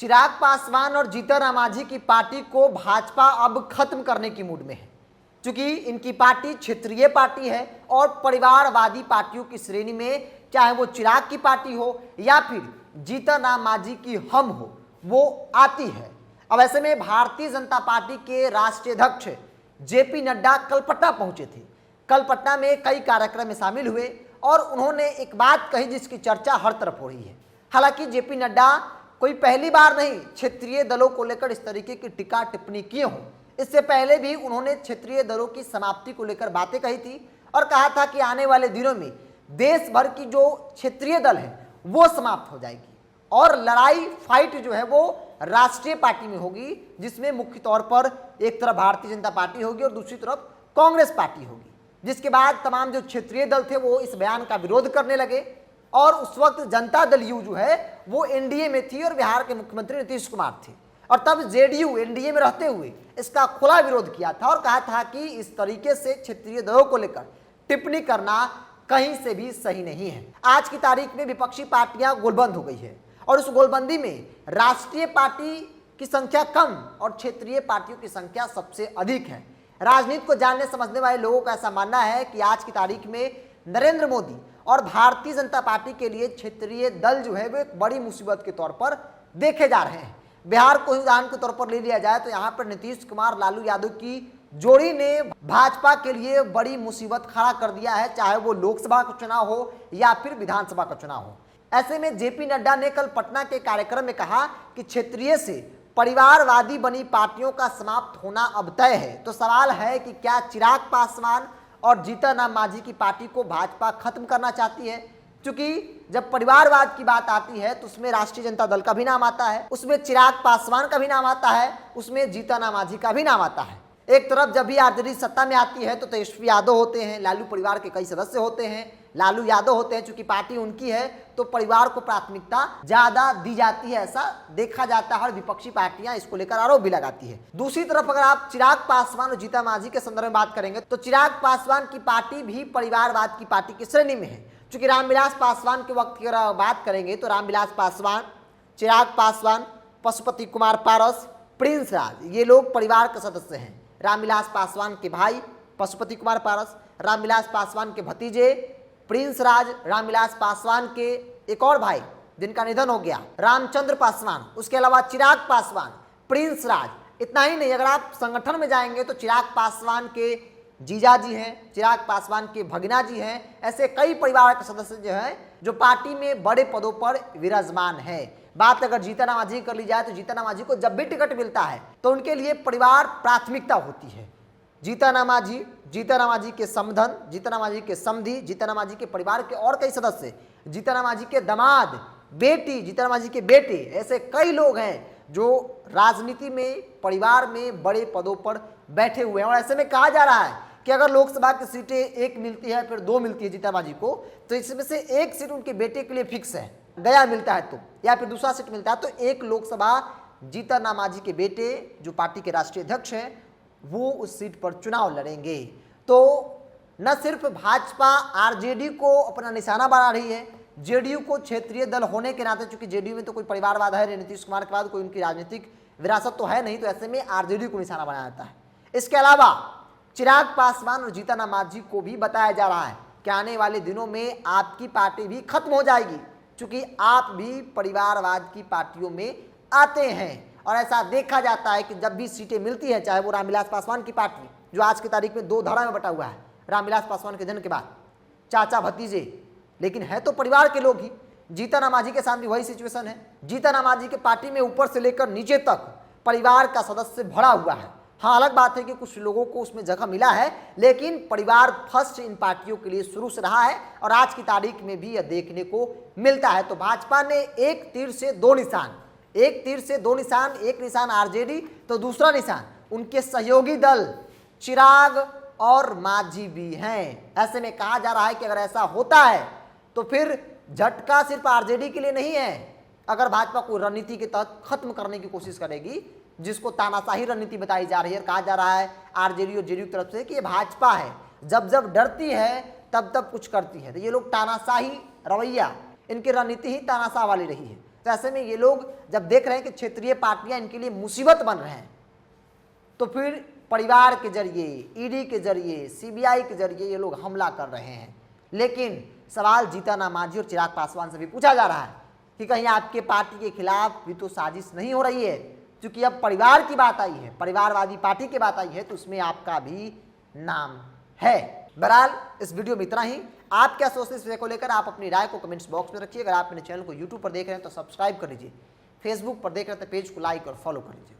चिराग पासवान और जीतन राम मांझी की पार्टी को भाजपा अब खत्म करने की मूड में है, क्योंकि इनकी पार्टी क्षेत्रीय पार्टी है और परिवारवादी पार्टियों की श्रेणी में, चाहे वो चिराग की पार्टी हो या फिर जीतन राम मांझी की हम हो, वो आती है। अब ऐसे में भारतीय जनता पार्टी के राष्ट्रीय अध्यक्ष जेपी नड्डा कल पटना पहुंचे थे। कल पटना में कई कार्यक्रम में शामिल हुए और उन्होंने एक बात कही जिसकी चर्चा हर तरफ हो रही है। हालांकि जेपी नड्डा कोई पहली बार नहीं क्षेत्रीय दलों को लेकर इस तरीके की टिक्का टिप्पणी किए हों। इससे पहले भी उन्होंने क्षेत्रीय दलों की समाप्ति को लेकर बातें कही थी और कहा था कि आने वाले दिनों में देश भर की जो क्षेत्रीय दल है वो समाप्त हो जाएगी और लड़ाई फाइट जो है वो राष्ट्रीय पार्टी में होगी, जिसमें मुख्य तौर पर एक तरफ भारतीय जनता पार्टी होगी और दूसरी तरफ कांग्रेस पार्टी होगी। जिसके बाद तमाम जो क्षेत्रीय दल थे वो इस बयान का विरोध करने लगे और उस वक्त जनता दल यू जो है वो एनडीए में थी और बिहार के मुख्यमंत्री नीतीश कुमार थे और तब जेडीयू एनडीए में रहते हुए इसका खुला विरोध किया था और कहा था कि इस तरीके से क्षेत्रीय दलों को लेकर टिप्पणी करना कहीं से भी सही नहीं है। आज की तारीख में विपक्षी पार्टियां गोलबंद हो गई है और उस गोलबंदी में राष्ट्रीय पार्टी की संख्या कम और क्षेत्रीय पार्टियों की संख्या सबसे अधिक है। राजनीति को जानने समझने वाले लोगों का ऐसा मानना है कि आज की तारीख में नरेंद्र मोदी और भारतीय जनता पार्टी के लिए क्षेत्रीय दल जो है वो एक बड़ी मुसीबत के तौर पर देखे जा रहे हैं। बिहार को उदाहरण के तौर पर ले लिया जाए तो यहाँ पर नीतीश कुमार लालू यादव की जोड़ी ने भाजपा के लिए बड़ी मुसीबत खड़ा कर दिया है, चाहे वो लोकसभा का चुनाव हो या फिर विधानसभा का चुनाव हो। ऐसे में जेपी नड्डा ने कल पटना के कार्यक्रम में कहा कि क्षेत्रीय से परिवारवादी बनी पार्टियों का समाप्त होना अब तय है। तो सवाल है कि क्या चिराग पासवान और जीतन राम मांझी की पार्टी को भाजपा खत्म करना चाहती है? क्योंकि जब परिवारवाद की बात आती है तो उसमें राष्ट्रीय जनता दल का भी नाम आता है, उसमें चिराग पासवान का भी नाम आता है, उसमें जीतन राम मांझी का भी नाम आता है। एक तरफ जब भी आरजेडी सत्ता में आती है तो तेजस्वी यादव होते हैं, लालू परिवार के कई सदस्य होते हैं, लालू यादव होते हैं। चूंकि पार्टी उनकी है तो परिवार को प्राथमिकता ज्यादा दी जाती है, ऐसा देखा जाता है और विपक्षी पार्टियां इसको लेकर आरोप भी लगाती है। दूसरी तरफ अगर आप चिराग पासवान और जीतन मांझी के संदर्भ में बात करेंगे तो चिराग पासवान की पार्टी भी परिवारवाद की पार्टी की श्रेणी में है। चूंकि रामविलास पासवान के वक्त की अगर बात करेंगे तो रामविलास पासवान, चिराग पासवान, पशुपति कुमार पारस, प्रिंस राज, ये लोग परिवार के सदस्य हैं। रामविलास पासवान के भाई पशुपति कुमार पारस, रामविलास पासवान के भतीजे प्रिंस राज, रामविलास पासवान के एक और भाई जिनका निधन हो गया रामचंद्र पासवान, उसके अलावा चिराग पासवान, प्रिंस राज। इतना ही नहीं, अगर आप संगठन में जाएंगे तो चिराग पासवान के जीजा जी हैं, चिराग पासवान के भगना जी हैं। ऐसे कई परिवार के सदस्य जो हैं जो पार्टी में बड़े पदों पर विराजमान है। बात अगर जीतन राम मांझी कर ली जाए तो जीतन राम मांझी को जब भी टिकट मिलता है तो उनके लिए परिवार प्राथमिकता होती है। जीतन राम मांझी, जीतन राम मांझी के समधन, जीतन राम मांझी के समधी, जीतन राम मांझी के परिवार के और कई सदस्य, जीतन राम मांझी के दामाद, बेटी, जीतन राम मांझी के बेटे, ऐसे कई लोग हैं जो राजनीति में परिवार में बड़े पदों पर बैठे हुए हैं। और ऐसे में कहा जा रहा है कि अगर लोकसभा की सीटें एक मिलती है फिर दो मिलती है जीतन राम मांझी को, तो इसमें से एक सीट उनके बेटे के लिए फिक्स है। गया मिलता है तो, या फिर दूसरा सीट मिलता है तो एक लोकसभा जीतन राम मांझी के बेटे जो पार्टी के राष्ट्रीय अध्यक्ष हैं वो उस सीट पर चुनाव लड़ेंगे। तो न सिर्फ भाजपा आरजेडी को अपना निशाना बना रही है, जेडीयू को क्षेत्रीय दल होने के नाते, चूंकि जेडीयू में तो कोई परिवारवाद है, नीतीश कुमार के बाद कोई उनकी राजनीतिक विरासत तो है नहीं, तो ऐसे में आरजेडी को निशाना बनाया जाता है। इसके अलावा चिराग पासवान और जीतन राम मांझी को भी बताया जा रहा है कि आने वाले दिनों में आपकी पार्टी भी खत्म हो जाएगी, क्योंकि आप भी परिवारवाद की पार्टियों में आते हैं। और ऐसा देखा जाता है कि जब भी सीटें मिलती हैं, चाहे वो रामविलास पासवान की पार्टी जो आज की तारीख में दो धारा में बटा हुआ है, रामविलास पासवान के जन्म के बाद चाचा भतीजे, लेकिन है तो परिवार के लोग ही। जीतन राम मांझी के साथ भी वही सिचुएशन है। जीतन राम मांझी के पार्टी में ऊपर से लेकर नीचे तक परिवार का सदस्य भरा हुआ है। हाँ, अलग बात है कि कुछ लोगों को उसमें जगह मिला है, लेकिन परिवार फर्स्ट इन पार्टियों के लिए शुरू से रहा है और आज की तारीख में भी यह देखने को मिलता है। तो भाजपा ने एक तीर से दो निशान, एक तीर से दो निशान, एक निशान आरजेडी तो दूसरा निशान उनके सहयोगी दल चिराग और मांझी भी हैं। ऐसे में कहा जा रहा है कि अगर ऐसा होता है तो फिर झटका सिर्फ आरजेडी के लिए नहीं है। अगर भाजपा को रणनीति के तहत खत्म करने की कोशिश करेगी, जिसको तानाशाही रणनीति बताई जा रही है, कहा जा रहा है आरजेडी और जेडीयू की तरफ से कि ये भाजपा है, जब जब डरती है तब तब कुछ करती है। तो ये लोग तानाशाही रवैया, इनकी रणनीति ही तानाशाह वाली रही है। तो ऐसे में ये लोग जब देख रहे हैं कि क्षेत्रीय पार्टियां इनके लिए मुसीबत बन रहे हैं, तो फिर परिवार के जरिए, ईडी के जरिए, सीबीआई के जरिए ये लोग हमला कर रहे हैं। लेकिन सवाल जीतन राम मांझी और चिराग पासवान से भी पूछा जा रहा है कि कहीं आपके पार्टी के खिलाफ भी तो साजिश नहीं हो रही है, क्योंकि अब परिवार की बात आई है, परिवारवादी पार्टी की बात आई है, तो उसमें आपका भी नाम है। बहरहाल इस वीडियो में इतना ही। आप क्या सोचते हैं इस विषय को लेकर, आप अपनी राय को कमेंट्स बॉक्स में रखिए। अगर आप मेरे चैनल को यूट्यूब पर देख रहे हैं तो सब्सक्राइब कर लीजिए, फेसबुक पर देख रहे हैं तो पेज को लाइक और फॉलो कर लीजिए।